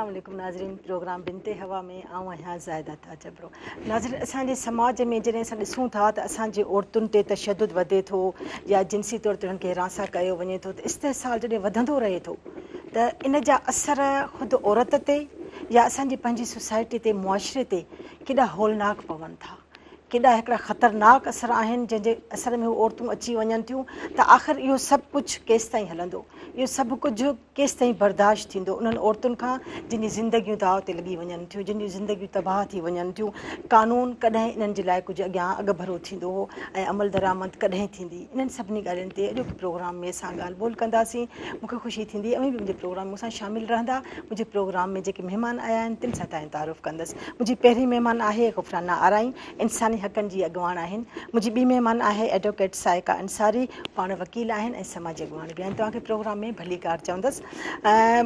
अस्सलाम वालेकुम नाज़रीन, प्रोग्राम बिनते हवा में आऊं आहियां ज़ाइदा ताजबरो। नाज़रीन, असांजे समाज में जॾहिं असां ॾिसूं था त असांजे औरतुनि ते तशद्दुद वधे थो या जिनसी तौर ते उन्हनि खे हिरासा कयो वञे थो, त इस्तेहसाल जॾहिं वधंदो रहे थो त इन जा असर ख़ुदि औरत ते या असांजी पंहिंजी सोसाइटी ते, मुआशरे ते केॾा होलनाक पवनि था, केॾा हिकिड़ा ख़तरनाक असर आहिनि जंहिंजे असर में औरतूं अची वञनि थियूं त आख़िर इहो सभु कुझु केसि ताईं हलंदो, इहो सभु कुझु केसि ताईं बर्दाश्त थींदो उन्हनि औरतुनि खां जिन जी ज़िंदगियूं दाव ते लॻी वञनि थियूं, जिन जूं ज़िंदगियूं तबाह थी वञनि थियूं। कानून कॾहिं इन्हनि जे लाइ कुझु अॻियां अॻभरो थींदो हो ऐं अमल दरामद कॾहिं थींदी, इन्हनि सभिनी ॻाल्हियुनि ते अॼोके प्रोग्राम में असां ॻाल्हि ॿोल कंदासीं। मूंखे ख़ुशी थींदी अवी बि मुंहिंजे प्रोग्राम में मूंसां शामिलु रहंदा। मुंहिंजे प्रोग्राम में जेके महिमान आया आहिनि तिन सां तव्हां तारुफ़ कंदसि। मुंहिंजी पहिरीं महिमान आहे ग़ुफ़राना आराई, इंसानी हक़नि जी अॻुवाण आहिनि। मुंहिंजी ॿी महिमान आहे एडवोकेट साइका अंसारी, पाण वकील आहिनि ऐं समाजी अॻुवाण बि आहिनि। तव्हांखे प्रोग्राम में भली कार चवंदसि।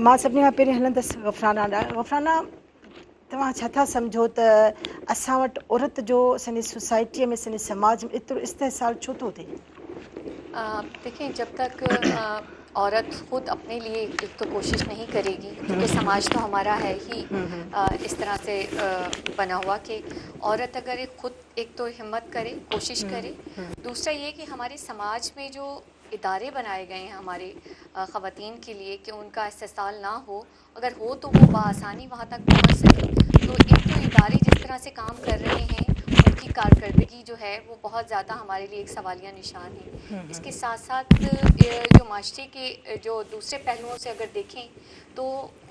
मां सभिनी खां पहिरीं हलंदसि ग़ुफ़राना ॾांहुं। ग़ुफ़राना, तव्हां छा था सम्झो त असां वटि औरत जो असांजी सोसाइटीअ में, असांजे समाज में एतिरो इस्तेहसाल छो थो थिए? देखिए, जब तक औरत खुद अपने लिए एक तो कोशिश नहीं करेगी, क्योंकि समाज तो हमारा है ही इस तरह से बना हुआ कि औरत अगर खुद एक तो हिम्मत करे, कोशिश करे। दूसरा ये कि हमारे समाज में जो इदारे बनाए गए हैं हमारे ख़वातीन के लिए कि उनका इस्तेसाल ना हो, अगर हो तो वो बआसानी वहाँ तक पहुँच सके। तो एक तो इदारे जिस तरह से काम कर रहे हैं, उनकी कारकर्दगी जो है वो बहुत ज़्यादा हमारे लिए एक सवालिया निशान है। इसके साथ साथ जो माशरे के जो दूसरे पहलुओं से अगर देखें तो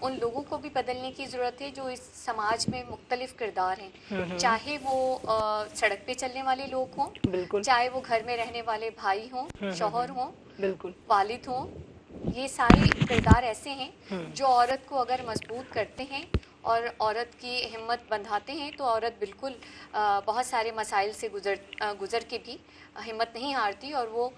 उन लोगों को भी बदलने की ज़रूरत है जो इस समाज में मुख्तलिफ़ किरदार हैं, चाहे वो सड़क पे चलने वाले लोग हों, चाहे वो घर में रहने वाले भाई हों, शौहर हों, वालिद हों। ये सारे किरदार ऐसे हैं जो औरत को अगर मजबूत करते हैं और औरत की हिम्मत बंधाते हैं तो औरत बिल्कुल बहुत सारे मसाइल से गुज़र के भी हिम्मत नहीं हारती और वो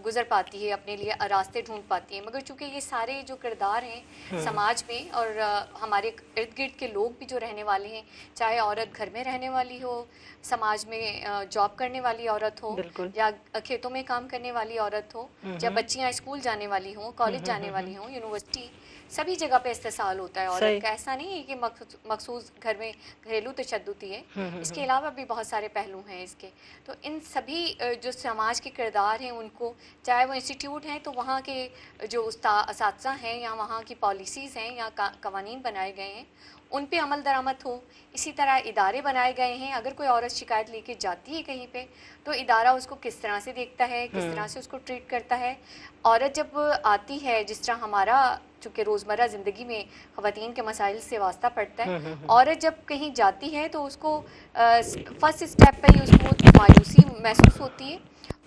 गुज़र पाती है, अपने लिए रास्ते ढूंढ पाती है। मगर चूँकि ये सारे जो किरदार हैं समाज में और हमारे इर्द गिर्द के लोग भी जो रहने वाले हैं, चाहे औरत घर में रहने वाली हो, समाज में जॉब करने वाली औरत हो, या खेतों में काम करने वाली औरत हो, या बच्चियाँ स्कूल जाने वाली हों, कॉलेज जाने वाली हों, यूनिवर्सिटी, सभी जगह पे इस्तेसाल होता है औरत का। ऐसा नहीं है कि मखसूस घर में घरेलू तशद्दुद ही है, इसके अलावा भी बहुत सारे पहलू हैं इसके। तो इन सभी जो समाज के किरदार हैं उनको, चाहे वो इंस्टीट्यूट हैं तो वहाँ के जो असातिज़ा हैं या वहाँ की पॉलिसीज़ हैं या कवानीन बनाए गए हैं उन पे अमल दरामद हो। इसी तरह इदारे बनाए गए हैं, अगर कोई औरत शिकायत लेके जाती है कहीं पे तो इदारा उसको किस तरह से देखता है, किस तरह से उसको ट्रीट करता है। औरत जब आती है, जिस तरह हमारा चूँकि रोज़मर्रा ज़िंदगी में ख़वातीन के मसाइल से वास्ता पड़ता है, औरत जब कहीं जाती है तो उसको फर्स्ट स्टेप पे ही उसको मायूसी महसूस होती है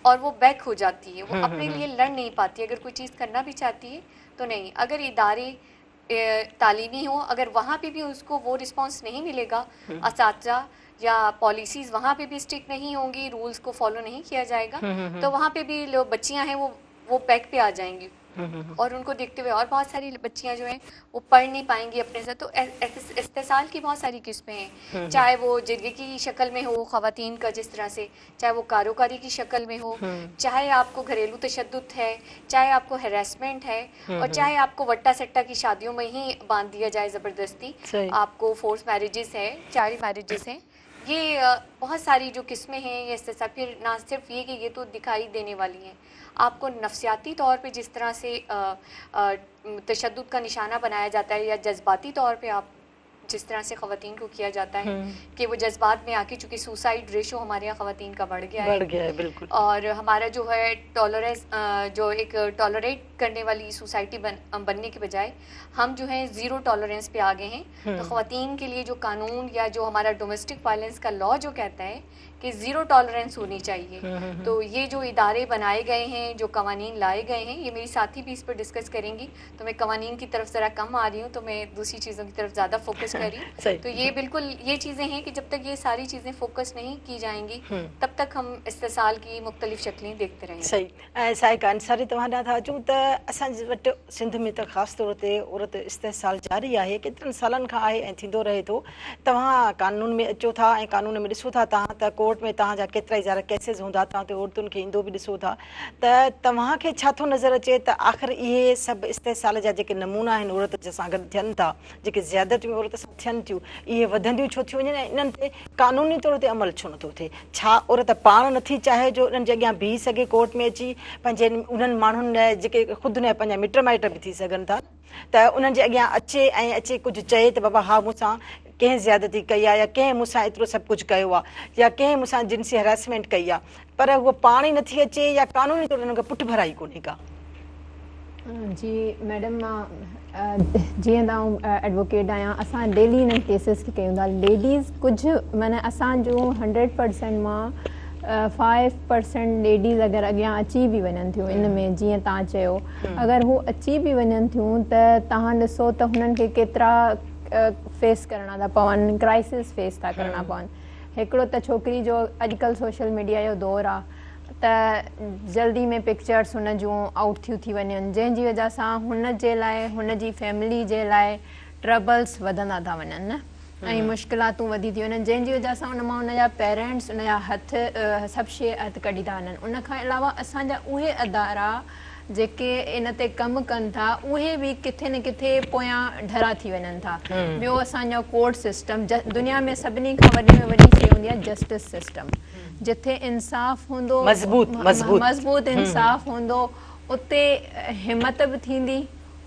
और वो बैक हो जाती है, वो अपने लिए लड़ नहीं पाती। अगर कोई चीज़ करना भी चाहती है तो नहीं। अगर इदारे तालीमी हो, अगर वहाँ पे भी उसको वो रिस्पांस नहीं मिलेगा, असातिज़ा या पॉलिसीज़ वहाँ पे भी स्ट्रिक्ट नहीं होंगी, रूल्स को फॉलो नहीं किया जाएगा, तो वहाँ पे भी लोग बच्चियाँ हैं वो बैक पे आ जाएंगी और उनको देखते हुए और बहुत सारी बच्चियां जो हैं वो पढ़ नहीं पाएंगी अपने से। तो इस्तेसाल की बहुत सारी किस्में हैं, चाहे वो जरिए की शक्ल में हो ख़वातीन का, जिस तरह से चाहे वो कारोकारी की शक्ल में हो, चाहे आपको घरेलू तशद्दुद है, चाहे आपको हैरेसमेंट है, और चाहे आपको वट्टा सट्टा की शादियों में ही बांध दिया जाए ज़बरदस्ती, आपको फोर्स मैरिजेस है, चाइल्ड मैरिजेस हैं। ये बहुत सारी जो किस्में हैं ये इस्तेसाल। फिर ना सिर्फ ये कि ये तो दिखाई देने वाली हैं, आपको नफ्सियाती तौर पे जिस तरह से तशद्दुद का निशाना बनाया जाता है या जज्बाती तौर पे आप जिस तरह से ख़वातीन को किया जाता है कि वो जज्बात में आके, चूँकि सुसाइड रेशो हमारे यहाँ ख़वातीन का बढ़ गया है बिल्कुल। और हमारा जो है टॉलरेंस, जो एक टॉलरेट करने वाली सोसाइटी बनने के बजाय हम जो है ज़ीरो टॉलरेंस पे आ गए हैं। तो ख़वातीन के लिए जो कानून या जो हमारा डोमेस्टिक वायलेंस का लॉ जो कहता है कि ज़ीरो टॉलरेंस होनी चाहिए, तो ये जो इदारे बनाए गए हैं, जो कवानीन लाए गए हैं, ये मेरी साथी भी इस पर डिस्कस करेंगी। तो मैं कवानीन की तरफ ज़रा कम आ रही हूँ, तो मैं दूसरी चीज़ों की तरफ ज़्यादा फोकस कर रही सही। हूँ। तो ये बिल्कुल ये चीज़ें हैं कि जब तक ये सारी चीज़ें फोकस नहीं की जाएंगी तब तक हम इस्तेसाल की मुख्तलिफ शक्लें देखते रहेंगे। सही। ऐं साहिका अंसारी तव्हां ॾांहुं था अचूं त असांजे वटि सिंध में त ख़ासि तौर ते औरत इस्तेसाल जारी आहे, केतिरनि सालनि खां आहे ऐं थींदो रहे थो। तव्हां कानून में अचो था ऐं कानून में ॾिसो था तव्हां त कोर्ट में तव्हांजा केतिरा ई ज़ारा केसिस हूंदा, तव्हां ते औरतुनि खे ईंदो बि ॾिसो था, त तव्हांखे छा थो नज़र अचे त आख़िर इहे सभु इस्तेसाल जा जेके नमूना आहिनि औरत सां गॾु थियनि था, जेके ज़्यादतियूं औरत सां थियनि थियूं, इहे वधंदियूं छो थियूं वञनि ऐं इन्हनि ते क़ानूनी तौर ते अमल छो नथो थिए? छा औरत पाण नथी चाहे जो इन्हनि जे अॻियां बीह सघे कोर्ट में अची पंहिंजे उन्हनि माण्हुनि लाइ जेके ख़ुदि न पंहिंजा मिट माइट बि थी सघनि था, त उन्हनि जे अॻियां अचे ऐं अचे कुझु चए त बाबा हा मूंसां कंहिं ज़्यादती कई आहे या कंहिं मूंसां एतिरो सभु कुझु कयो आहे या कंहिं मूंसां जिन्सी हैरेसमेंट कई आहे, पर उहो पाण ई नथी अचे या कानूनी तौर ते हुनखे पुठि भराई कोन्हे का? जी मैडम, जीअं त एडवोकेट आहियां, असां डेली हिननि केसिस खे कयूं था। लेडीज़ कुझु माना असांजो 100% मां 5% लेडीज़ अगरि अॻियां अची बि वञनि थियूं इन में, जीअं तव्हां चयो, अगरि हू अची बि वञनि थियूं त तव्हां ॾिसो त हुननि खे केतिरा फेस करणा था पवनि, क्राइसिस फेस था करणा पवनि। हिकिड़ो त छोकिरी जो अॼुकल्ह सोशल मीडिया जो दौरु आहे त जल्दी में पिक्चर्स हुन जूं आउट थियूं थी वञनि, जंहिंजी वजह सां हुन जे लाइ हुन जी फैमिली जे लाइ ट्रबल्स वधंदा था वञनि न, ऐं मुश्किलातूं वधी थियूं वञनि, जंहिंजी वजह सां हुन मां हुनजा पेरेंट्स हुनजा हथ सभु शइ हथु कढी था वञनि। उन खां अलावा असांजा उहे अदारा जेके इन ते कमु कनि था उहे बि किथे न किथे पोयां ढरा थी वञनि था। ॿियो असांजो कोर्ट सिस्टम, दुनिया में सभिनी खां वॾे में वॾी शइ हूंदी आहे जस्टिस सिस्टम, जिथे इंसाफ़ हूंदो, मज़बूत इंसाफ़ हूंदो, उते हिमत बि थींदी,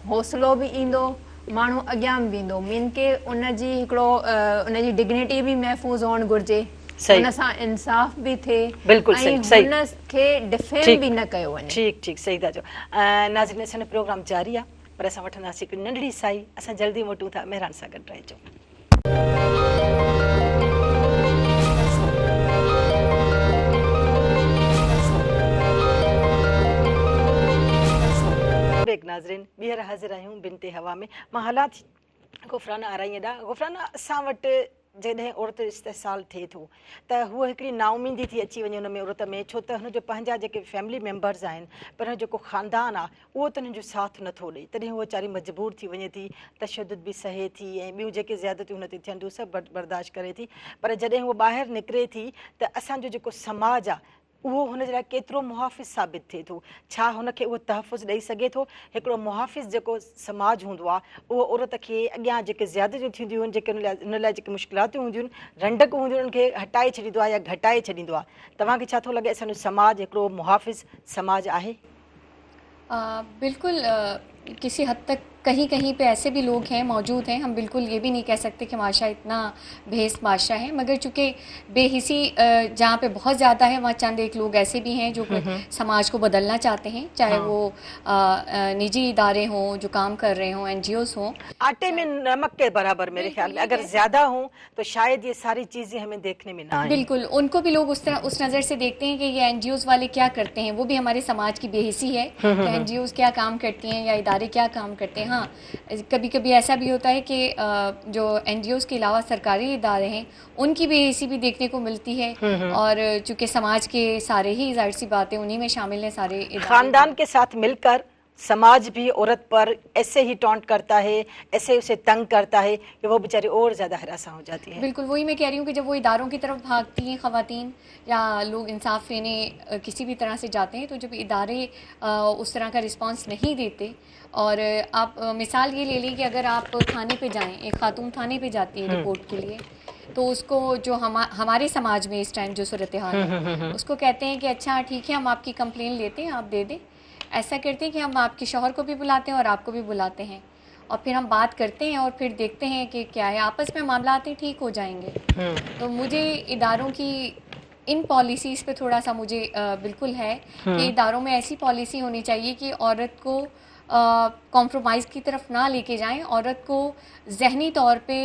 हौसलो बि ईंदो, माण्हू अॻियां बि ईंदो, मीन के उनजी हिकिड़ो उनजी डिग्निटी बि महफ़ूज़ हुअणु घुरिजे, हुन सां इंसाफ़ बि थिए ऐं हुनखे डिफेम बि न कयो वञे। ठीकु सही था चओ। नाज़रीन, असांजो प्रोग्राम जारी आहे पर असां वठंदासीं हिकु नंढड़ी साई, असां जल्दी मोटूं था, महिरान सां गॾु रहिजो। नाज़रीन, ॿीहर हाज़िर आहियूं बिनते हवा में। मां हलां थी गुफ़राना आराईअ ॾांहुं। गुफ़राना, असां वटि जॾहिं औरत इस्तेसाल थिए थो त हूअ हिकिड़ी नाउमीदी थी अची वञे हुन में औरत में, छो त हुनजो पंहिंजा जेके फैमिली मेंबर्स आहिनि, पर हुन जेको ख़ानदान आहे उहो त हुनजो साथ नथो ॾे, तॾहिं उहा वीचारी मजबूर थी वञे थी, तशदुद बि सहे थी ऐं ॿियूं जेके ज़्यादतियूं हुन ते थियनि थियूं सभु बर्दाश्त करे थी, पर जॾहिं उहा ॿाहिरि निकिरे थी त असांजो जेको समाज आहे उहो हुन जे लाइ केतिरो मुहाफ़िज़ साबित थिए थो? छा हुनखे उहो तहफ़ुज़ ॾेई सघे थो? हिकिड़ो मुहाफ़िज़ जेको समाज हूंदो आहे उहो औरत खे अॻियां जेके ज़्यादतियूं थींदियूं आहिनि, जेके हुन लाइ जेके मुश्किलातूं हूंदियूं आहिनि, रंडक हूंदियूं आहिनि, उनखे हटाए छॾींदो आहे या घटाए छॾींदो आहे। तव्हांखे छा थो लॻे असांजो समाज हिकिड़ो मुहाफ़िज़ समाज आहे? बिल्कुल, किसी हद तक कहीं कहीं पे ऐसे भी लोग हैं, मौजूद हैं। हम बिल्कुल ये भी नहीं कह सकते कि माशा इतना बेहस माशा है, मगर चूँकि बेहिसी जहाँ पे बहुत ज़्यादा है वहाँ चंद एक लोग ऐसे भी हैं जो समाज को बदलना चाहते हैं, चाहे वो निजी इदारे हों जो काम कर रहे हों, NGOs हों। आटे में नमक के बराबर मेरे ख्याल में, अगर ज़्यादा हों तो शायद ये सारी चीज़ें हमें देखने में ना आए। बिल्कुल, उनको भी लोग उस तरह उस नज़र से देखते हैं कि ये NGOs वाले क्या करते हैं, वो भी हमारे समाज की बेहिसी है कि NGOs क्या काम करती हैं या इदारे क्या काम करते हैं। हाँ, कभी कभी ऐसा भी होता है कि जो NGOs के अलावा सरकारी इदारे हैं उनकी बेहिसी भी देखने को मिलती है, और चूँकि समाज के सारे ही ज़ाहिर सी बातें उन्हीं में शामिल हैं सारे इदारे। खानदान के साथ मिलकर समाज भी औरत पर ऐसे ही टॉन्ट करता है, ऐसे उसे तंग करता है कि वो बेचारी और ज़्यादा हरासा हो जाती है। बिल्कुल, वही मैं कह रही हूँ कि जब वो इदारों की तरफ भागती हैं ख़वातीन या लोग इंसाफ लेने किसी भी तरह से जाते हैं, तो जब इदारे उस तरह का रिस्पांस नहीं देते, और आप मिसाल ये ले लें कि अगर आप थाने पे जाएं, एक खातून थाने पे जाती है रिपोर्ट के लिए, तो उसको जो हमारे समाज में इस टाइम जो सूरत हाल है उसको कहते हैं कि अच्छा ठीक है, हम आपकी कंप्लेन लेते हैं, आप दे दें। ऐसा करते हैं कि हम आपके शौहर को भी बुलाते हैं और आपको भी बुलाते हैं, और फिर हम बात करते हैं और फिर देखते हैं कि क्या है, आपस में मामला आते ठीक हो जाएंगे। तो मुझे इदारों की इन पॉलिसीज़ पे थोड़ा सा मुझे बिल्कुल है कि इदारों में ऐसी पॉलिसी होनी चाहिए कि औरत को कॉम्प्रोमाइज़ की तरफ ना लेके जाएं, औरत को ज़हनी तौर पे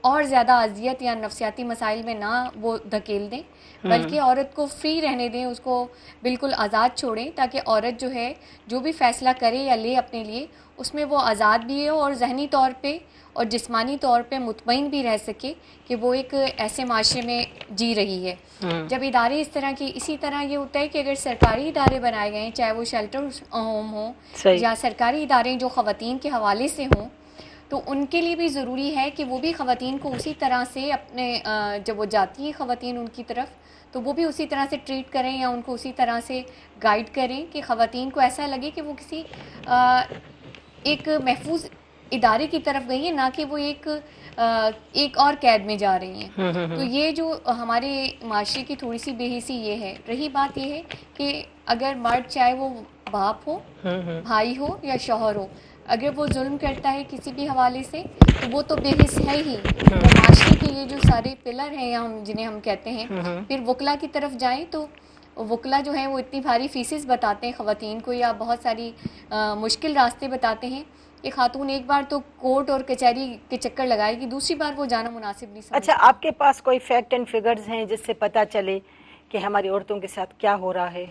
اور زیادہ اذیت یا نفسیاتی مسائل میں نہ وہ دھکیل دیں، بلکہ عورت کو فری رہنے دیں، اس کو بالکل آزاد چھوڑیں، تاکہ عورت جو ہے جو بھی فیصلہ کرے یا لے اپنے لیے اس میں وہ آزاد بھی ہے اور ذہنی طور پہ اور جسمانی طور پہ مطمئن بھی رہ سکے کہ وہ ایک ایسے معاشرے میں جی رہی ہے. جب ادارے اس طرح کی، اسی طرح یہ ہوتا ہے کہ اگر سرکاری ادارے بنائے گئے ہیں، چاہے وہ شیلٹر ہوم ہوں یا سرکاری ادارے جو خواتین کے حوالے سے ہوں، تو ان کے لیے بھی ضروری ہے کہ وہ بھی خواتین کو اسی طرح سے اپنے جب وہ جاتی ہیں خواتین ان کی طرف، تو وہ بھی اسی طرح سے ٹریٹ کریں یا ان کو اسی طرح سے گائیڈ کریں کہ خواتین کو ایسا لگے کہ وہ کسی ایک محفوظ ادارے کی طرف گئی ہیں، نہ کہ وہ ایک اور قید میں جا رہی ہیں. تو یہ جو ہمارے معاشرے کی تھوڑی سی بے حسی یہ ہے. رہی بات یہ ہے کہ اگر مرد چاہے وہ باپ ہو، بھائی ہو یا شوہر ہو، اگر وہ ظلم کرتا ہے کسی بھی حوالے سے تو وہ تو بے حس ہے ہی. معاشرے کے یہ جو سارے پلر ہیں جنہیں ہم کہتے ہیں، پھر وکلا کی طرف جائیں تو وکلا جو ہیں وہ اتنی بھاری فیسز بتاتے ہیں خواتین کو یا بہت ساری مشکل راستے بتاتے ہیں کہ خاتون ایک بار تو کورٹ اور کچہری کے چکر لگائے گی، دوسری بار وہ جانا مناسب نہیں سمجھتی. اچھا، آپ کے پاس کوئی فیکٹ اینڈ فگرز ہیں جس سے پتہ چلے کہ ہماری عورتوں کے ساتھ کیا ہو رہا ہے؟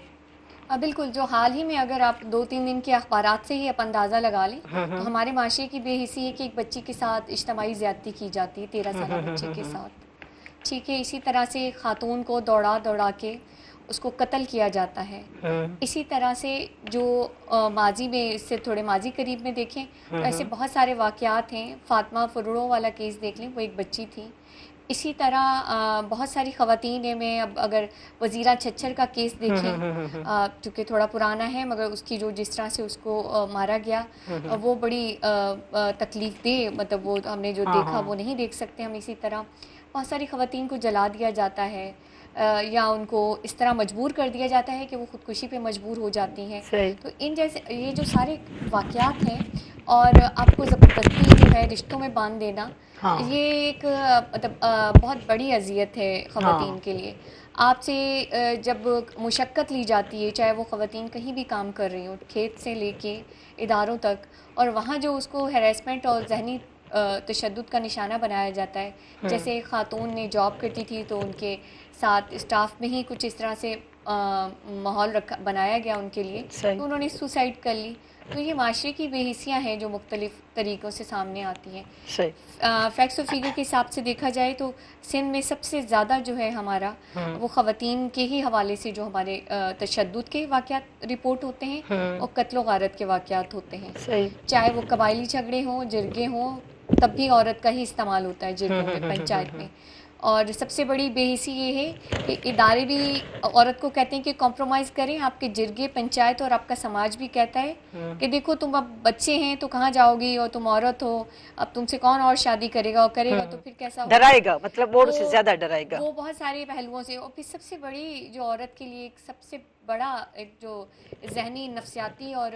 بالکل. جو حال ہی میں اگر آپ 2-3 دن کے اخبارات سے ہی آپ اندازہ لگا لیں تو ہمارے معاشرے کی بے حسی ہے کہ ایک بچی کے ساتھ اجتماعی زیادتی کی جاتی ہے، 13 سالہ بچے کے ساتھ. ٹھیک ہے. اسی طرح سے خاتون کو دوڑا کے اس کو قتل کیا جاتا ہے. اسی طرح سے جو ماضی میں، اس سے تھوڑے ماضی قریب میں دیکھیں تو ایسے بہت سارے واقعات ہیں. فاطمہ فرورو والا کیس دیکھ لیں، وہ ایک بچی تھی. اسی طرح بہت ساری خواتین ہیں. میں اب اگر وزیرہ چھچر کا کیس دیکھیں، چونکہ تھوڑا پرانا ہے مگر اس کی جو جس طرح سے اس کو مارا گیا وہ بڑی تکلیف دہ، مطلب وہ ہم نے جو دیکھا وہ نہیں دیکھ سکتے ہم. اسی طرح بہت ساری خواتین کو جلا دیا جاتا ہے یا ان کو اس طرح مجبور کر دیا جاتا ہے کہ وہ خودکشی پہ مجبور ہو جاتی ہیں. تو ان جیسے یہ جو سارے واقعات ہیں اور آپ کو زبردستی جو ہے رشتوں میں باندھ دینا، یہ ایک مطلب بہت بڑی اذیت ہے خواتین کے لیے. آپ سے جب مشقت لی جاتی ہے، چاہے وہ خواتین کہیں بھی کام کر رہی ہوں، کھیت سے لے کے اداروں تک، اور وہاں جو اس کو ہیریسمنٹ اور ذہنی تشدد کا نشانہ بنایا جاتا ہے. جیسے خاتون نے جاب کرتی تھی تو ان کے ساتھ اسٹاف میں ہی کچھ اس طرح سے ماحول بنایا گیا ان کے لیے، تو انہوں نے سوسائڈ کر لی. تو یہ معاشرے کی بے حسیاں ہیں جو مختلف طریقوں سے سامنے آتی ہیں. فیکٹس اور فگر کے حساب سے دیکھا جائے تو سندھ میں سب سے زیادہ جو ہے ہمارا وہ خواتین کے ہی حوالے سے جو ہمارے تشدد کے واقعات رپورٹ ہوتے ہیں اور قتل و غارت کے واقعات ہوتے ہیں. چاہے وہ قبائلی جھگڑے ہوں، جرگے ہوں، تب بھی عورت کا ہی استعمال ہوتا ہے جرگوں میں، پنچایت میں. اور سب سے بڑی بے حسی یہ ہے کہ ادارے بھی عورت کو کہتے ہیں کہ کمپرومائز کریں. آپ کے جرگے، پنچایت اور آپ کا سماج بھی کہتا ہے کہ دیکھو تم اب بچے ہیں تو کہاں جاؤ گی، اور تم عورت ہو، اب تم سے کون اور شادی کرے گا، اور کرے گا تو پھر کیسا ہوگا، ڈرائے گا، مطلب وہ سے زیادہ ڈرائے گا. وہ بہت سارے پہلوؤں سے. اور پھر سب سے بڑی جو عورت کے لیے ایک سب سے بڑا ایک جو ذہنی نفسیاتی اور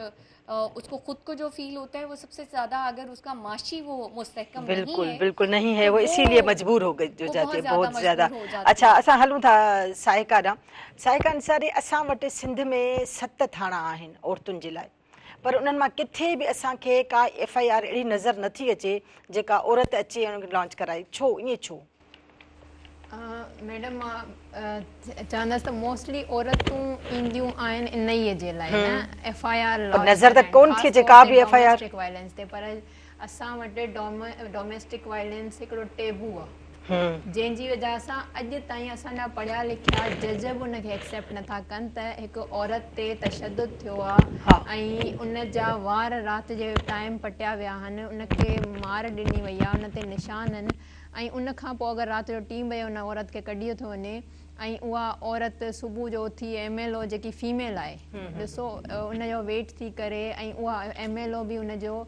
اس کو خود کو جو فیل ہوتا ہے وہ سب سے زیادہ، اگر اس کا معاشی وہ مستحکم بالکل نہیں ہے، وہ اسی لیے مجبور ہو گئی جو جاتے بہت زیادہ. اچھا، اساں ہلوں تھا سائیکا ڏانهن. سائیکا انصاري اساں وٽ سندھ میں 7 تھاڻا آهن عورتن جي لاءِ، پر انہن ماں کٿي بि اساں کي کا FIR اهڙي نظر نٿي اچي جيڪا عورت اچي ان کي لانچ کرائي. ڇو ائين ڇو؟ میڈم چاندس تو موسٹلی عورتوں ایندیوں آئین ان نئی جے لائے نا FIR نظر تک کون تھی جيڪا بي FIR ڈوميسٹک وائلنس تے، پر اساں وٹے ڈوميسٹک وائلنس ہکڑو ٹیبو ہے جن جی وجہ سے اج تائیں اساں پڑھیا لکھیا جج بھی ان کے ایکسیپٹ نٿا کن تے ایک عورت تے تشدد تھیو ہے، ان جا وار رات جے ٹائم پٹیا ویا ہن، ان کے مار ڈنی وئی ہے، ان تے نشان ہن. ان کھاں پو اگر رات جو ٹیم بجے ان عورت کے کڈیو تھو ونے، اها عورت صبح جو اٿي MLO جيڪي فيميل آهي، ڏسو ان جو ويٽ ٿي ڪري، اها MLO بھی ان جو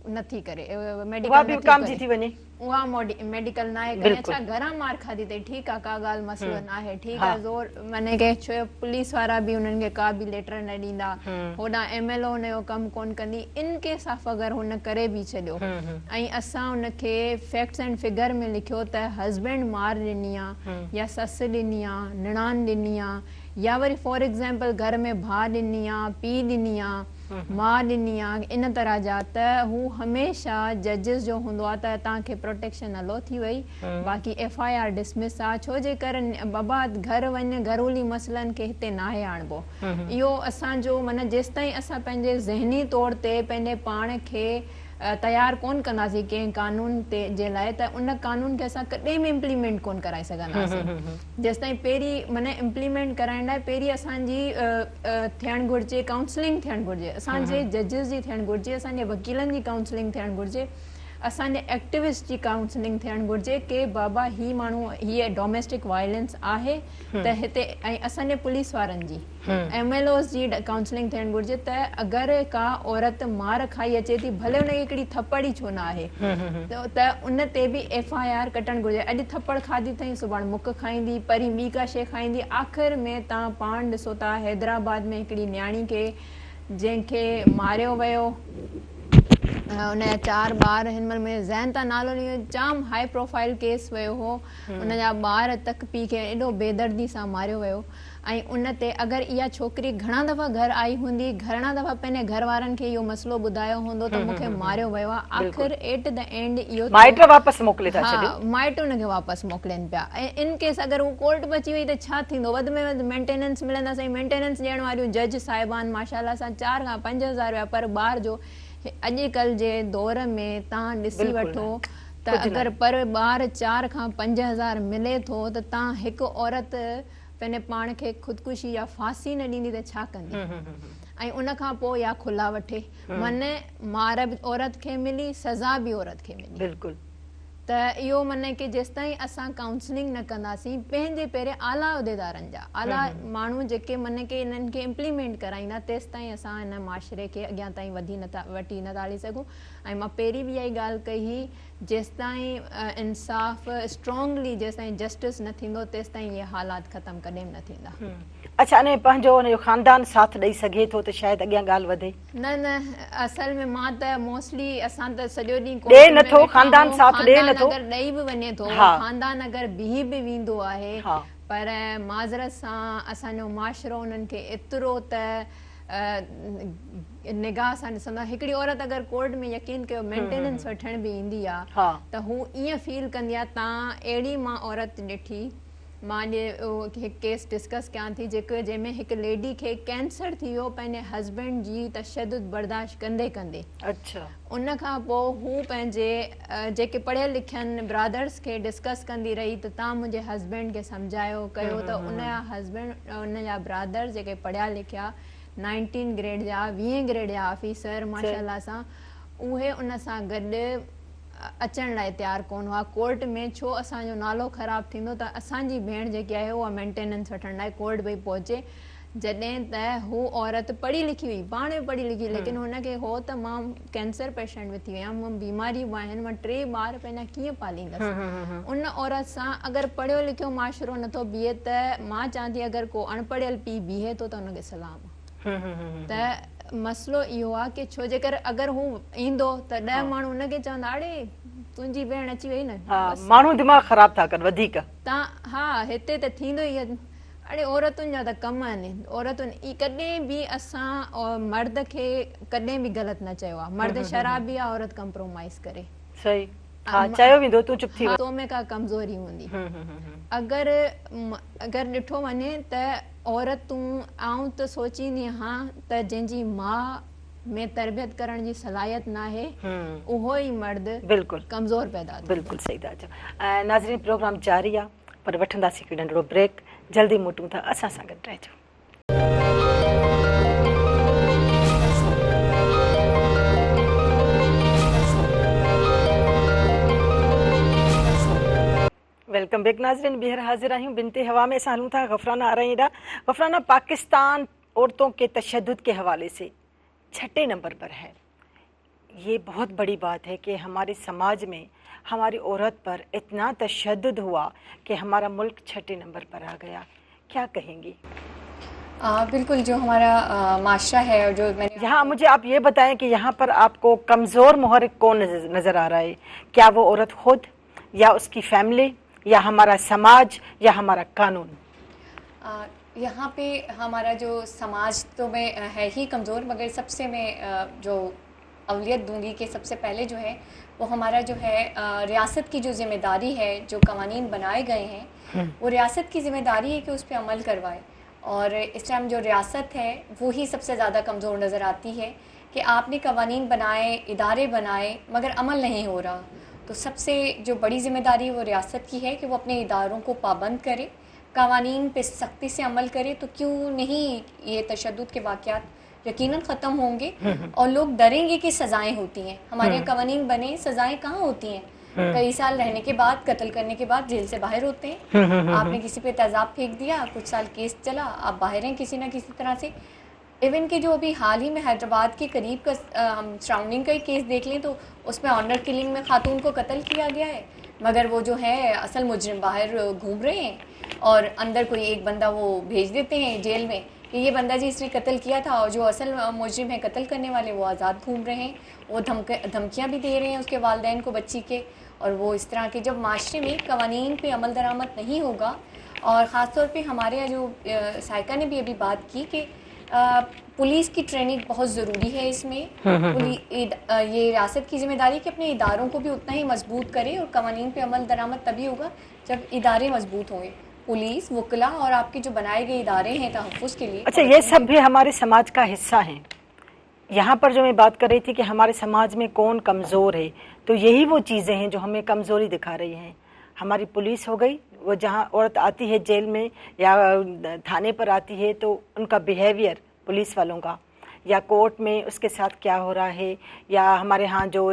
نٿي ڪري، میڊيڪل کام جي ٿي وڃي، اها میڊيڪل نہ ہے. اچھا گھراں مار کھادي تے ٹھیک ہے، کا ڳالهه مسئلو نہ ہے، ٹھیک ہے، زور منے کہ ڇو پولیس وارا بھی انن کے کا بھی لیٹر نہ ڏيندا، ہوڏا MLO ان جو کم کون کندي. ان کے صاف اگر هن کرے بھی چھڏيو ۽ اساں ان کي فیکٹس اینڈ فگر میں لکھيو ته ہسبینڈ مار ڏني یا سس ڏني ننان ڏني، یا وری فار ایگزامپل گھر میں بھا ڏني پی ڏني، मां ॾिनी आहे इन तरह जा त हू हमेशह जजिस जो हूंदो आहे त तव्हांखे प्रोटेक्शन अलो थी वई, बाक़ी FIR डिसमिस आहे, छो जे करे बाबा घर वञ घरेलू मसइलनि खे हिते नाहे आणबो। इहो असांजो माना जेसिताईं असां पंहिंजे ज़हनी तौर ते पंहिंजे पाण खे तयारु कोन कंदासीं कंहिं कानून ते जे लाइ, त उन कानून खे असां कॾहिं बि इम्प्लीमेंट कोन कराए सघंदासीं। जेसिताईं पहिरीं माना इम्प्लीमेंट कराइण लाइ पहिरीं असांजी थियणु घुरिजे, काउंसलिंग थियणु घुरिजे, असांजे जजिस जी थियणु घुरिजे, असांजे वकीलनि जी काउंसलिंग थियणु घुरिजे, असांजे एक्टिविस्ट जी काउंसलिंग थियणु घुरिजे कि बाबा ही माण्हू हीअ डोमेस्टिक वायलेंस आहे त हिते, ऐं असांजे पुलिस वारनि जी MLOs जी काउंसलिंग थियणु घुरिजे त अगरि का औरत मार खाई अचे थी, भले हुनखे हिकिड़ी थप्पड़ ई छो न आहे, त उन ते बि FIR कटणु घुरिजे। अॼु थप्पड़ खाधी अथई, सुभाणे मुक खाईंदी, परी ॿी का शइ खाईंदी, आख़िर में तव्हां पाण ॾिसो था हैदराबाद में हिकिड़ी न्याणी खे जंहिंखे मारियो वियो, उनजा 4 ॿार हिन महिल में ज़हन था नालो जाम हाई प्रोफाइल केस वियो हो, उनजा ॿार तक पीउ खे एॾो बेदर्दी सां मारियो वियो। ऐं उन ते अगरि इहा छोकिरी घणा दफ़ा घर आई हूंदी, घणा दफ़ा पंहिंजे घर वारनि खे इहो मसइलो ॿुधायो हूंदो त मूंखे मारियो वियो आहे, आख़िर एट द एंड इहो माइट वापसि मोकिले था छॾियो। हा, माइट उनखे वापसि मोकिलनि पिया। ऐं इन केस अगरि हू कोर्ट में अची वई त छा थींदो, वधि में वधि मेंटेनेंस मिलंदासीं। मेंटेनेंस ॾियण वारियूं जज साहिबान माशाल्लाह सां 4 खां 5 हज़ार रुपया पर ॿार जो अॼुकल्ह जे दौर में तव्हां ॾिसी वठो त अगरि पर ॿार 4 खां 5 हज़ार मिले थो त तव्हां हिकु औरत पंहिंजे पाण खे ख़ुदकुशी या फांसी न ॾींदी त छा कंदी? ऐं उन खां पोइ या खुला वठे, माने मार बि औरत खे मिली, सज़ा बि औरत खे मिली। बिल्कुलु। त इहो माने कि जेसिताईं असां काउंसलिंग न कंदासीं पंहिंजे पहिरें आला उहिदेदारनि जा, आला माण्हू जेके माने कि इन्हनि खे इम्प्लीमेंट कराईंदा, तेसिताईं असां हिन माशरे खे अॻियां ताईं वठी नथा हली सघूं। ऐं मां पहिरीं बि इहा ई ॻाल्हि कही, जेसिताईं इंसाफ़ स्ट्रॉन्गली, जेसिताईं जस्टिस न थींदो तेसिताईं इहे हालात ख़तमु कॾहिं न थींदा। अच्छा, अने पंहिंजो हुनजो ख़ानदान साथ ॾेई सघे थो त शायदि अॻियां ॻाल्हि वधे? न, असल में मां त मोस्टली असां त सॼो ॾींहुं ॾे नथो, ख़ानदान साथ ॾे नथो, अगरि ॾेई बि वञे थो, ख़ानदान अगरि बीह बि वेंदो आहे, पर माज़रत सां असांजो माशरो उन्हनि खे एतिरो त निगाह सां ॾिसंदो आहे। हिकिड़ी औरत अगरि कोर्ट में यकीन कयो मेंटेनेंस वठण बि ईंदी आहे त हू ईअं फील कंदी आहे, तव्हां अहिड़ी मां औरत ॾिठी, मां हिकु केस डिस्कस कयां थी जंहिंमें हिकु लेडी खे कैंसर थी वियो पंहिंजे हस्बैंड जी तशद्दुद बर्दाश्त कंदे कंदे। अच्छा। उन खां पोइ हू पंहिंजे जेके पढ़ियल लिखियल ब्रदर्स खे डिस्कस कंदी रही त तव्हां मुंहिंजे हस्बैंड खे सम्झायो कयो, त उनजा हस्बैंड उनजा ब्रदर जेके पढ़िया लिखिया 19 ग्रेड जा 20 ग्रेड जा ऑफिसर माशाल्लाह सां, उहे उन सां गॾु अचण लाइ तयारु कोन हुआ कोर्ट में। छो असांजो नालो ख़राबु थींदो त असांजी भेण जेकी आहे उहा मेंटेनेंस वठण लाइ कोर्ट पई पहुचे, जॾहिं त हू औरत पढ़ी लिखी हुई, पाण बि पढ़ी लिखी, लेकिन हुनखे हो त मां कैंसर पेशेंट बि थी वियमि, बीमारियूं बि आहिनि, मां 3 ॿार पंहिंजा कीअं पालींदसि। उन औरत सां अगरि पढ़ियो लिखियो माशरो नथो बीहे त मां चवां थी अगरि को अणपढ़ियल पीउ बीहे थो त हुनखे सलाम। त मसइलो इहो आहे कि छो जे करे अगरि हू ईंदो त 10 माण्हू हुनखे चवंदा, अड़े तुंहिंजी भेण अची वई न, माण्हू दिमाग़ ख़राब था कनि वधीक। तव्हां हा हिते त थींदो ई आहे, अड़े औरतुनि जा त कम आहिनि, औरतुनि कॾहिं बि असां मर्द खे कॾहिं बि ग़लति न चयो आहे। मर्द शराबी आहे, औरत कंप्रोमाइज़ करे, सही चयो वेंदो, तूं चुप थी तो में का कमज़ोरी हूंदी। अगरि ॾिठो वञे त औरतूं, आऊं त सोचींदी आहियां त जंहिंजी माउ में तरबियत करण जी सलाहियत न आहे, उहो ई मर्द बिल्कुलु कमज़ोर पैदा थींदो। बिल्कुलु सही था चओ। ऐं नाज़रीन, प्रोग्राम जारी आहे, पर वठंदासीं हिकु नंढिड़ो ब्रेक, जल्दी मोटूं था, असां सां गॾु रहिजो। वेलकम बैक नाज़रीन, ॿीहर हाज़िर आहियूं बिनते हवा में। असां हलूं था गफराना आरई ॾांहुं। गफराना, पाकिस्तान औरतों के तशद्दुद के हवाले से 6ठे नंबर पर है। ये बहुत बड़ी बात है कि हमारे समाज में हमारी औरत पर इतना तशद्दुद हुआ कि हमारा मुल्क 6ठे नंबर पर आ गया, क्या कहेंगी? बिल्कुल, जो हमारा माशरा है और जो मैंने यहाँ, मुझे आप ये बताएं कि यहाँ पर आपको कमज़ोर मुहर्रिक कौन नज़र आ रहा है? क्या वो औरत खुद, या उसकी फैमिली, या हमारा समाज, या हमारा कानून? यहाँ पे हमारा जो समाज तो में है ही कमज़ोर, मगर सबसे मैं जो अवलियत दूंगी कि सबसे पहले जो है वो हमारा जो है रियासत की जो ज़िम्मेदारी है, जो कवानीन बनाए गए हैं वो रियासत की ज़िम्मेदारी है कि उस पर अमल करवाए। और इस टाइम जो रियासत है वो ही सबसे ज़्यादा कमज़ोर नज़र आती है कि आपने कवानीन बनाए, इदारे बनाए, मगर अमल नहीं हो रहा। तो सबसे जो बड़ी ज़िम्मेदारी है वो रियासत की है कि वो अपने इदारों को पाबंद करे, कवानीन पे सख्ती से अमल करे। तो क्यों नहीं ये तशद्दुद के वाक़यात यकीनन ख़त्म होंगे और लोग डरेंगे कि सज़ाएं होती हैं। हमारे यहाँ कवानीन बने, सज़ाएं कहाँ होती हैं? कई साल रहने के बाद, कत्ल करने के बाद जेल से बाहर होते हैं। आपने किसी पे तेज़ाब फेंक दिया, कुछ साल केस चला, आप बाहर हैं किसी ना किसी तरह से। इवन कि जो अभी हाल ही में हैदराबाद के करीब का हम सराउंडिंग का ही केस देख लें तो उसमें ऑनर किलिंग में खातून को कत्ल किया गया है, मगर वो जो है असल मुजरिम बाहर घूम रहे हैं और अंदर कोई एक बंदा वो भेज देते हैं जेल में कि ये बंदा जी इसने कत्ल किया था, और जो असल मुजरिम है कत्ल करने वाले वो आज़ाद घूम रहे हैं। वो धमकियाँ भी दे रहे हैं उसके वालिदैन को बच्ची के। और वो इस तरह के जब माशरे में कवानीन पे अमल दरामद नहीं होगा, और ख़ास तौर पे हमारे यहाँ जो साइका ने भी अभी बात की कि पुलिस की ट्रेनिंग बहुत ज़रूरी है इसमें। ये रियासत की ज़िम्मेदारी कि अपने इदारों को भी उतना ही मजबूत करे, और कवानीन पे अमल दरामद तभी होगा जब इदारे मजबूत होंगे, पुलिस, वकला और आपके जो बनाए गए इदारे हैं तहफ़्फ़ुज़ के लिए। अच्छा, ये सब भी हमारे समाज का हिस्सा हैं। यहाँ पर जो मैं बात कर रही थी कि हमारे समाज में कौन कमज़ोर है, तो यही वो चीज़ें हैं जो हमें कमज़ोरी दिखा रही हैं। हमारी पुलिस हो गई, वो जहाँ औरत आती है जेल में या थाने पर आती है तो उनका बिहेवियर पुलिस वालों का, या कोर्ट में उसके साथ क्या हो रहा है, या हमारे यहाँ जो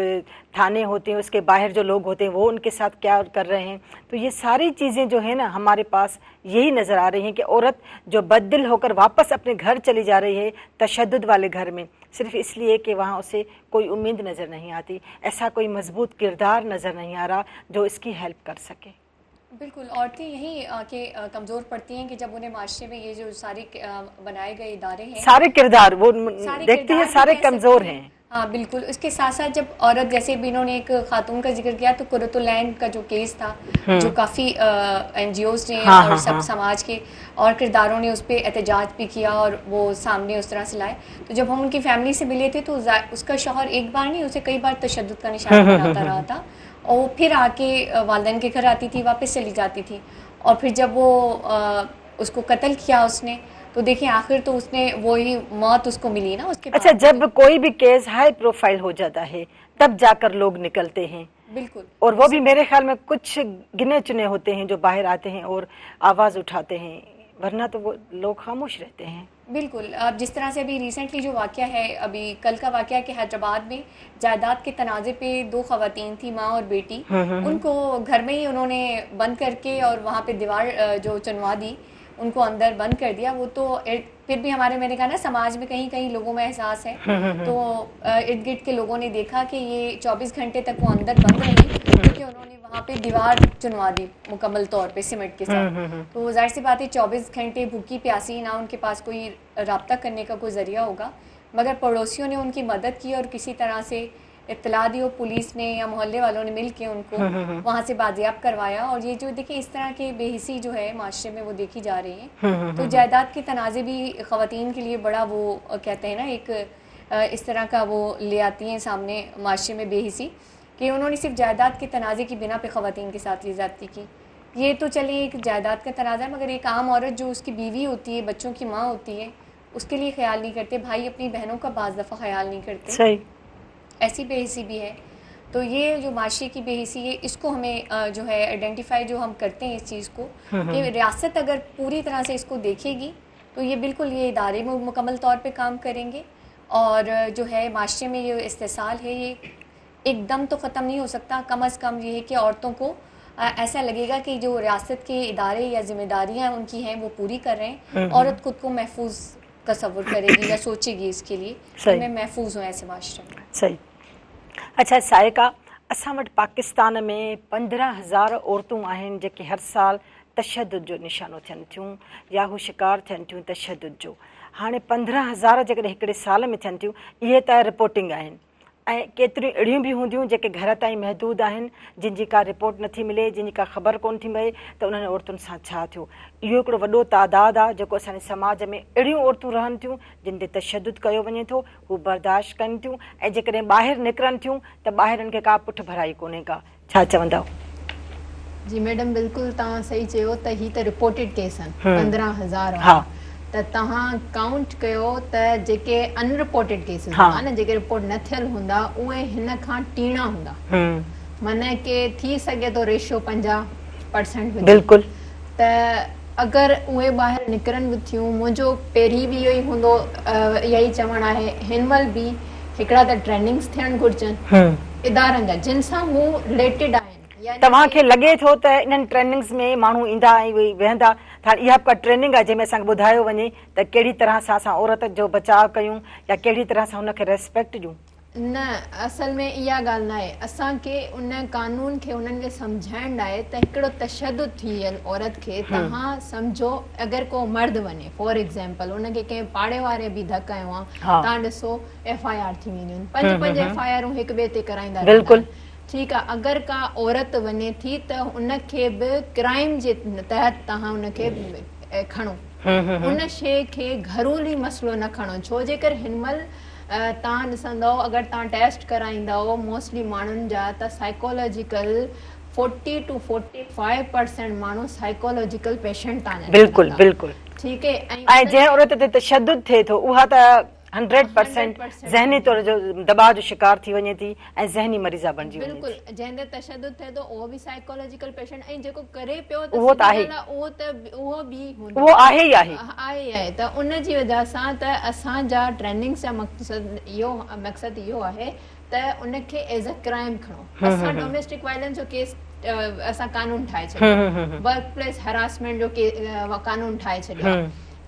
थाने होते हैं उसके बाहर जो लोग होते हैं वो उनके साथ क्या कर रहे हैं। तो ये सारी चीज़ें जो है ना हमारे पास यही नज़र आ रही हैं कि औरत जो बददिल होकर वापस अपने घर चली जा रही है तशद्दुद वाले घर में, सिर्फ इसलिए कि वहाँ उसे कोई उम्मीद नज़र नहीं आती, ऐसा कोई मजबूत किरदार नज़र नहीं आ रहा जो इसकी हेल्प कर सके। बिल्कुल, औरतें यही कि कमज़ोर पड़ती हैं कि जब उन्हें माशरे में ये जो सारे बनाए गए इदारे हैं, सारे किरदार वो देखती है सारे कमज़ोर हैं। हाँ बिल्कुल। उसके साथ साथ जब औरत, जैसे भी इन्होंने एक खातून का जिक्र किया तो कुर्रतुल-ऐन का जो केस था, जो काफ़ी NGOs ने और सब समाज के और किरदारों ने उस पर एहतजाज भी किया और वो सामने उस तरह से लाए। तो जब हम उनकी फैमिली से मिले थे तो उसका शौहर एक बार नहीं, उसे कई बार तशद्दुद का निशाना बनाता रहा था, और वो फिर आके वालिदैन के घर आती थी, वापस चली जाती थी। और फिर जब वो उसको कत्ल किया उसने, तो देखिए आखिर तो उसने वही मौत उसको मिली ना उसके। अच्छा, जब कोई भी केस हाई प्रोफाइल हो जाता है तब जाकर लोग निकलते हैं। बिल्कुल, और वो भी मेरे ख्याल में कुछ गिने चुने होते हैं जो बाहर आते हैं और आवाज़ उठाते हैं, वरना तो वो लोग खामोश रहते हैं। बिल्कुल। अब जिस तरह से अभी रिसेंटली जो वाक़या है, अभी कल का वाक़या कि हैदराबाद में जायदाद के तनाज़े पे दो ख़वातीन थी, माँ और बेटी, उनको घर में ही उन्होंने बंद करके और वहाँ पे दीवार जो चुनवा दी, उनको अंदर बंद कर दिया। वो तो फिर भी हमारे, मैंने कहा ना, समाज में कहीं कहीं लोगों में एहसास है, तो इर्द गिर्द के लोगों ने देखा कि ये 24 घंटे तक वो अंदर बंद रही क्योंकि उन्होंने वहाँ पे दीवार चुनवा दी मुकम्मल तौर पे सीमेंट के साथ। तो जाहिर सी बात है 24 घंटे भूखी प्यासी, ना उनके पास कोई राब्ता करने का कोई ज़रिया होगा, मगर पड़ोसियों ने उनकी मदद की और किसी तरह से इत्तला दी, और पुलिस ने या मोहल्ले वालों ने मिल के उनको वहाँ से बाजियाब करवाया। और ये जो देखिए इस तरह के बेहिसी जो है माशरे में वो देखी जा रही है। तो जायदाद के तनाज़े भी ख़वातीन के लिए बड़ा वो कहते हैं ना, एक इस तरह का वो ले आती हैं सामने माशरे में बेहिसी, कि उन्होंने सिर्फ जायदाद के तनाज़े की बिना पे ख़वातीन के साथ ये ज़्यादती की। ये तो चलिए एक जायदाद का तनाज़ा है, मगर एक आम औरत जो उसकी बीवी होती है, बच्चों की माँ होती है, उसके लिए ख्याल नहीं करते, भाई अपनी बहनों का बाज़ दफ़ा ख्याल नहीं करते। सही, ऐसी बेहिसी भी है। तो ये जो माशरे की बेहिसी है, इसको हमें जो है आइडेंटिफाई जो हम करते हैं इस चीज़ को, कि रियासत अगर पूरी तरह से इसको देखेगी तो ये बिल्कुल ये इदारे में मुकम्मल तौर पे काम करेंगे। और जो है माशरे में ये इस्तेसाल है, ये एकदम तो ख़त्म नहीं हो सकता। कम अज़ कम ये है कि औरतों को ऐसा लगेगा कि जो रियासत के इदारे या जिम्मेदारियाँ उनकी हैं वो पूरी कर रहे हैं। औरत खुद को महफूज तसव्वुर करेगी या सोचेगी इसके लिए कि मैं महफूज हूँ ऐसे माशरे में। सही। अच्छा साइका, असां वटि पाकिस्तान में 15,000 औरतूं आहिनि जेके हर साल तशद्दुद जो निशानो थियनि थियूं या हू शिकार थियनि थियूं तशद्दुद जो। हाणे 15,000 जेकॾहिं हिकिड़े साल में थियनि थियूं, इहे त रिपोर्टिंग आहिनि, ऐं केतिरियूं अहिड़ियूं बि हूंदियूं जेके घर ताईं महदूद आहिनि, जिन जी का रिपोर्ट नथी मिले, जिन जी का ख़बर कोन थी पए त उन्हनि औरतुनि सां छा थियो। इहो हिकिड़ो वॾो तादादु आहे जेको असांजे समाज में अहिड़ियूं औरतूं रहनि थियूं जिन ते तशदुद कयो वञे थो, हू बर्दाश्त कनि थियूं, ऐं जेकॾहिं ॿाहिरि निकिरनि थियूं त ॿाहिरि उन्हनि खे का पुठ भराई कोन्हे का। छा चवंदव? जी मैडम बिल्कुलु तव्हां सही चयो त ही त रिपोर्टेड केस आहिनि 15,000। हा त तव्हां काउंट कयो त जेके अनरिपोर्टेड केसिस हूंदा न, जेके रिपोर्ट न थियल हूंदा, उहे हिन खां टीणा हूंदा। माना कि थी सघे थो रेशियो 50% हुजे। बिल्कुलु। त अगरि उहे ॿाहिरि निकिरनि बि थियूं, मुंहिंजो पहिरीं बि इहो ई हूंदो, इहा ई चवणु आहे, हिन महिल बि हिकिड़ा त ट्रेनिंग्स थियणु घुरिजनि इदारनि जा जिन सां हू रिलेटेड आहिनि। तव्हांखे लॻे थो त इन्हनि ट्रेनिंग्स में माण्हू ईंदा ऐं उहे वेहंदा, इहा का ट्रेनिंग आहे जंहिंमें असांखे ॿुधायो वञे त कहिड़ी तरह सां असां औरत जो बचाव कयूं या कहिड़ी तरह सां हुनखे रेस्पेक्ट ॾियूं? न, असल में इहा ॻाल्हि न आहे। असांखे उन कानून खे उन्हनि खे सम्झाइण लाइ त हिकिड़ो तशदुद थियल औरत खे तव्हां सम्झो, अगरि को मर्द वञे फॉर एग्जाम्पल, उनखे कंहिं पाड़े वारे बि धक आयो आहे, तव्हां ॾिसो FIR थी वेंदियूं आहिनि, 5 FIR हिक ॿिए ते कराईंदा। बिल्कुलु ठीकु आहे। अगरि का औरत वञे थी त उनखे बि क्राइम जे तहत तव्हां उनखे खणो, उन शइ खे घरूली मसइलो न खणो। छो जे करे हिन महिल तव्हां ॾिसंदव, अगरि तव्हां टेस्ट कराईंदव मोस्टली माण्हुनि जा, त साइकोलॉजिकल 40 to 45% माण्हू साइकोलॉजिकल पेशेंट आहिनि। बिल्कुलु बिल्कुलु। ठीकु आहे। ऐं जंहिं औरत ते तशदुद थिए थो उहा त 100% ज़हनी तौर जो दबाव जो शिकार थी वञे थी ऐं ज़हनी मरीज़ा बणिजी वञे थी। बिल्कुलु। जंहिंजे तशदुद थिए थो उहो बि साइकोलॉजिकल पेशेंट, ऐं जेको करे पियो त उहो त आहे, उहो बि उहो आहे ई आहे। आहे त उन जी वजह सां त असांजा ट्रेनिंग्स जा मक़सदु इहो आहे त उनखे एज़ अ क्राइम खणो। असां डोमेस्टिक वायलेंस जो केस असां कानून ठाहे छॾियो, वर्क प्लेस हरासमेंट जो कानून ठाहे छॾियो,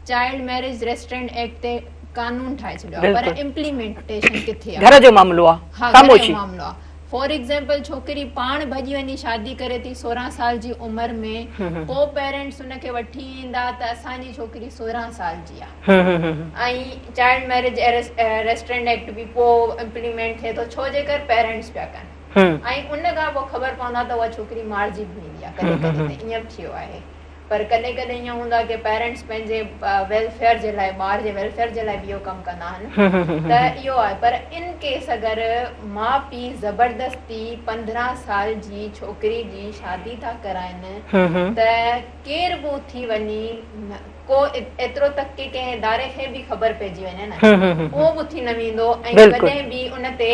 चाइल्ड मैरिज रेस्ट्रेंट एक्ट ते कानून ठाहे छॾियो, पर इम्प्लीमेंटेशन किथे आहे? घर जो मामलो आहे। खामोशी मामलो आहे। फॉर एग्जाम्पल, छोकिरी पाण भॼी वञी शादी करे थी 16 साल जी उमिरि में, को पेरेंट्स उनखे वठी ईंदा त असांजी छोकिरी 16 साल जी आहे, ऐं चाइल्ड मैरिज रेस्ट्रेंट एक्ट बि पोइ इम्प्लीमेंट थिए थो, छो जे करे पेरेंट्स पिया कनि, ऐं उन खां पोइ ख़बर पवंदा त उहा छोकिरी मारिजी बि वेंदी आहे। कॾहिं कॾहिं ईअं बि थियो आहे, पर कॾहिं कॾहिं ईअं हूंदो आहे की पेरेंट्स पंहिंजे वेलफेयर जे लाइ, ॿार जे वेलफेयर जे लाइ बि इहो कमु कंदा आहिनि, त इहो आहे। पर इन केस अगरि माउ पीउ ज़बरदस्ती 15 साल जी छोकिरी जी शादी था कराइनि, त केर बि थी वञी, को एतिरो तक की कंहिं इदारे खे बि ख़बर पइजी वञे न, उहो बि उथी न वेंदो, ऐं कॾहिं बि उन ते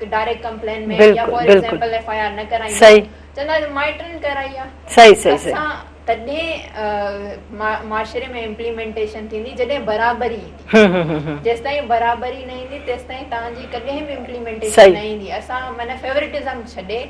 डायरेक्ट कंप्लेन में या फॉर एग्जाम्पल FIR न कराईंदो, चवंदा माइटनि कराई आहे। तॾहिं माशरे में इम्प्लीमेंटेशन थींदी जॾहिं बराबरी ईंदी। जेसिताईं बराबरी न ईंदी तेसिताईं तव्हांजी कॾहिं बि इम्प्लीमेंटेशन न ईंदी। असां माना फेवरेटिज्म छॾे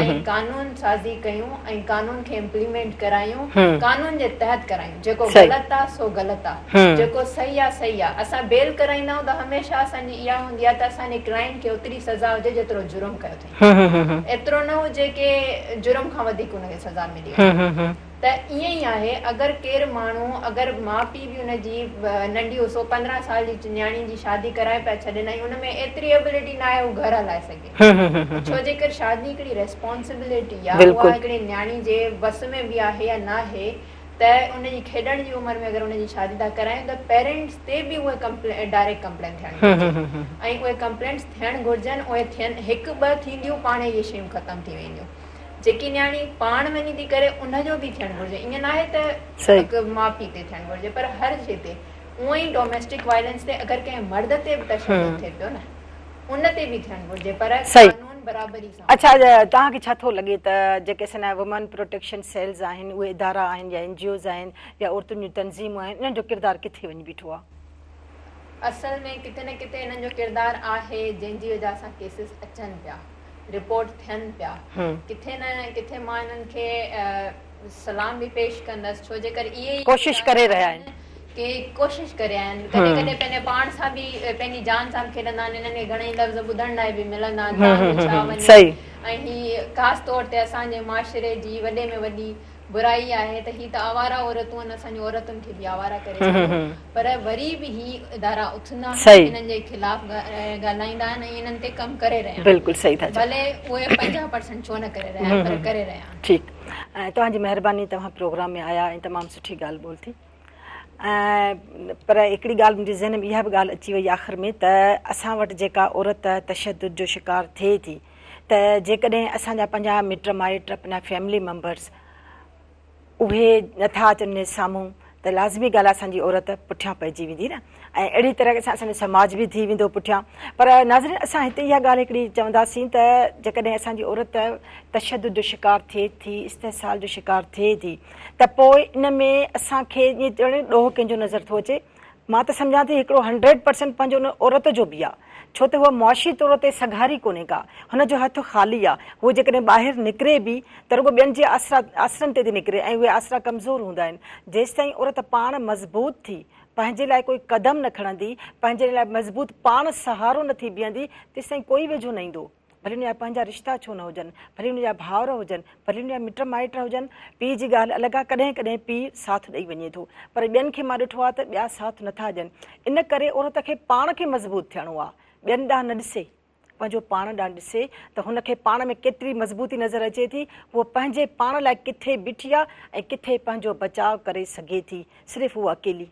ऐं कानून साज़ी कयूं ऐं कानून खे इम्प्लीमेंट करायूं, कानून जे तहत करायूं। जेको ग़लति आहे सो ग़लति आहे, जेको सही आहे सही आहे। असां बेल कराईंदा आहियूं त हमेशह असांजी इहा हूंदी आहे त असांजे क्लाइंट खे ओतिरी सज़ा हुजे जेतिरो जुर्म कयो अथई, एतिरो न हुजे की जुर्म खां वधीक हुनखे सज़ा मिली। त ईअं ई आहे, अगरि केरु माण्हू, अगरि माउ पीउ बि हुनजी नंढी 15 साल जी न्याणी जी शादी कराए पिया छॾनि, ऐं हुन में एतिरी एबिलिटी न आहे हू घर हलाए सघे, छो जे करे शादी हिकिड़ी रेस्पॉन्सिबिलिटी आहे, उहा हिकिड़ी न्याणी जे बस में बि आहे या न आहे। त उनजी खेॾण जी उमिरि में अगरि उनजी शादी था करायूं त पेरेंट्स ते बि उहे डायरेक्ट कंप्लेन थियणु घुरिजनि, ऐं उहे कंप्लेंट्स थियणु घुरिजनि। उहे थियनि, 1-2 थींदियूं पाण इहे शयूं ख़तमु थी वेंदियूं। जेकी न्याणी पाण वञी थी करे उनजो बि थियणु घुरिजे, ईअं न आहे त माउ पीउ ते थियणु घुरिजे, पर हर शइ ते। उअं ई डोमेस्टिक वायलेंस ते अगरि कंहिं मर्द ते बि तशदुद थिए पियो न, उन ते बि थियणु घुरिजे, पर कानून बराबरी सां। अच्छा, तव्हांखे छा थो लॻे त जेके असांजा वुमन प्रोटेक्शन सेल्स आहिनि, उहे इदारा आहिनि या NGOs आहिनि या औरतुनि जूं तंज़ीमूं आहिनि, इन्हनि जो किरदारु किथे वञी बीठो आहे? असल में किथे न किथे इन्हनि जो किरदारु आहे, जंहिंजी वजह सां केसिस अचनि पिया, रिपोर्ट थियनि पिया। किथे न किथे मां इन्हनि खे सलाम बि पेश कंदसि, छो जे करे इहे कोशिश करे रहिया आहिनि, के कोशिश करे आहिनि। कॾहिं कॾहिं पंहिंजे पाण सां बि, पंहिंजी जान सां बि खेॾंदा आहिनि। इन्हनि खे घणेई लफ़्ज़ ॿुधण लाइ बि मिलंदा आहिनि, ऐं ही ख़ासि तौर ते असांजे माशरे जी वॾे में वॾी बुराई आहे त ही त आवारा औरतूं आहिनि, असांजी औरतुनि खे बि आवारा करे छॾियो, पर वरी बि ही इदारा उथंदा आहिनि, हिननि जे खिलाफ़ ॻाल्हाईंदा आहिनि ऐं हिननि ते कमु करे रहिया आहिनि। बिल्कुलु सही था चओ। भले उहे 50% छो न करे रहिया आहिनि, पर करे रहिया आहिनि। ठीकु, ऐं तव्हांजी महिरबानी, तव्हां प्रोग्राम में आया ऐं तमामु सुठी ॻाल्हि ॿोल थी। ऐं पर हिकिड़ी ॻाल्हि मुंहिंजे ज़हन में इहा बि ॻाल्हि अची वई आख़िर में त असां वटि जेका औरत तशदुद जो शिकार थिए थी, त जेकॾहिं असांजा पंहिंजा मिट माइट, पंहिंजा फैमिली मेंबर्स उहे नथा अचनि साम्हूं, त लाज़मी ॻाल्हि आहे असांजी औरत पुठियां पइजी वेंदी न, ऐं अहिड़ी तरह सां असांजो समाज बि थी वेंदो पुठियां। पर नाज़रीन, असां हिते इहा ॻाल्हि हिकिड़ी चवंदासीं त जेकॾहिं असांजी औरत तशदुद जो शिकार थिए थी, इस्तेहसाल जो शिकार थिए थी, त पोइ इन में असांखे ईअं ॼण ॾोह कंहिंजो नज़र थो अचे। मां त सम्झां थी हिकिड़ो 100% पंहिंजो उन औरत जो बि आहे, छो त उहा मुआशी तौर ते सघारी कोन्हे का, हुनजो हथु ख़ाली आहे। उहो जेकॾहिं ॿाहिरि निकिरे बि त रुॻो ॿियनि जे आसरनि ते थी निकिरे, ऐं उहे आसरा कमज़ोर हूंदा आहिनि। जेसि ताईं औरत पाण मज़बूत थी पंहिंजे लाइ कोई क़दम न खणंदी, पंहिंजे लाइ मज़बूत पाण सहारो न थी बीहंदी, तेसि ताईं कोई वेझो न ईंदो। भले हुनजा पंहिंजा रिश्ता छो न हुजनि, भले हुनजा भाउर हुजनि, भले हुनजा मिट माइट हुजनि। पीउ जी ॻाल्हि अलॻि आहे, कॾहिं कॾहिं पीउ साथ ॾेई वञे थो, पर ॿियनि खे मां ॾिठो आहे त ॿिया साथ नथा ॾियनि। इन करे औरत खे पाण खे मज़बूत थियणो आहे, ॿियनि ॾांहुं न ॾिसे, पंहिंजो पाण ॾांहुं ॾिसे त हुनखे पाण में केतिरी मज़बूती नज़र अचे थी, उहो पंहिंजे पाण लाइ किथे बीठी आहे ऐं किथे पंहिंजो बचाव करे सघे थी, सिर्फ़ु उहा अकेली।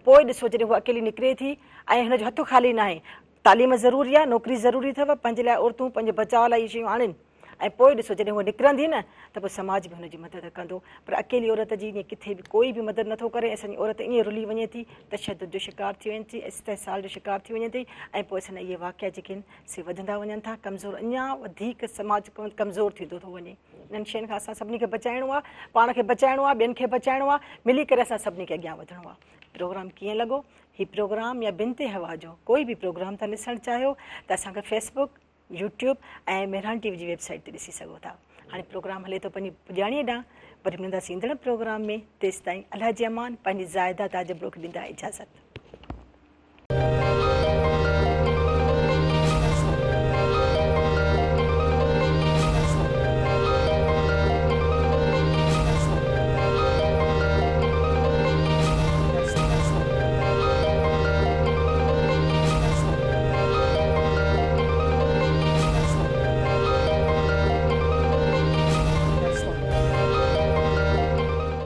पोइ ॾिसो जॾहिं उहा अकेली निकिरे थी ऐं हुनजो हथु ख़ाली न आहे, तालीम ज़रूरी आहे, नौकिरी ज़रूरी अथव, पंहिंजे लाइ औरतूं पंहिंजे बचाव लाइ इहे शयूं आणनि, ऐं पोइ ॾिसो जॾहिं उहा निकिरंदी न त पोइ समाज बि हुनजी मदद कंदो। पर अकेली औरत जी ईअं किथे बि कोई बि मदद नथो करे। असांजी औरत ईअं रुली वञे थी, तशदुद जो शिकार थी वञे थी, इस्तेहसाल जो शिकार थी वञे थी, ऐं पोइ असां इहे वाक़िया जेके आहिनि से वधंदा वञनि था, कमज़ोर, अञा वधीक समाज कमज़ोर थींदो थो वञे। इन्हनि शयुनि खां असां सभिनी खे बचाइणो आहे, पाण खे बचाइणो आहे, ॿियनि खे बचाइणो आहे, मिली करे असां सभिनी खे अॻियां वधिणो आहे। प्रोग्राम कीअं लॻो? हीउ प्रोग्राम या बिनते हवा जो कोई बि प्रोग्राम था ॾिसणु चाहियो त असांखे फेसबुक, यूट्यूब ऐं मेहरान टीवी जी वेबसाइट ते ॾिसी सघो था। हाणे प्रोग्राम हले थो पंहिंजी पुॼाणीअ ॾांहुं, वरी मिलंदासीं ईंदड़ प्रोग्राम में। तेसि ताईं अलाह जी अमान, पंहिंजी ज़ाइदा ताज ब्रोक ॾींदा इजाज़त।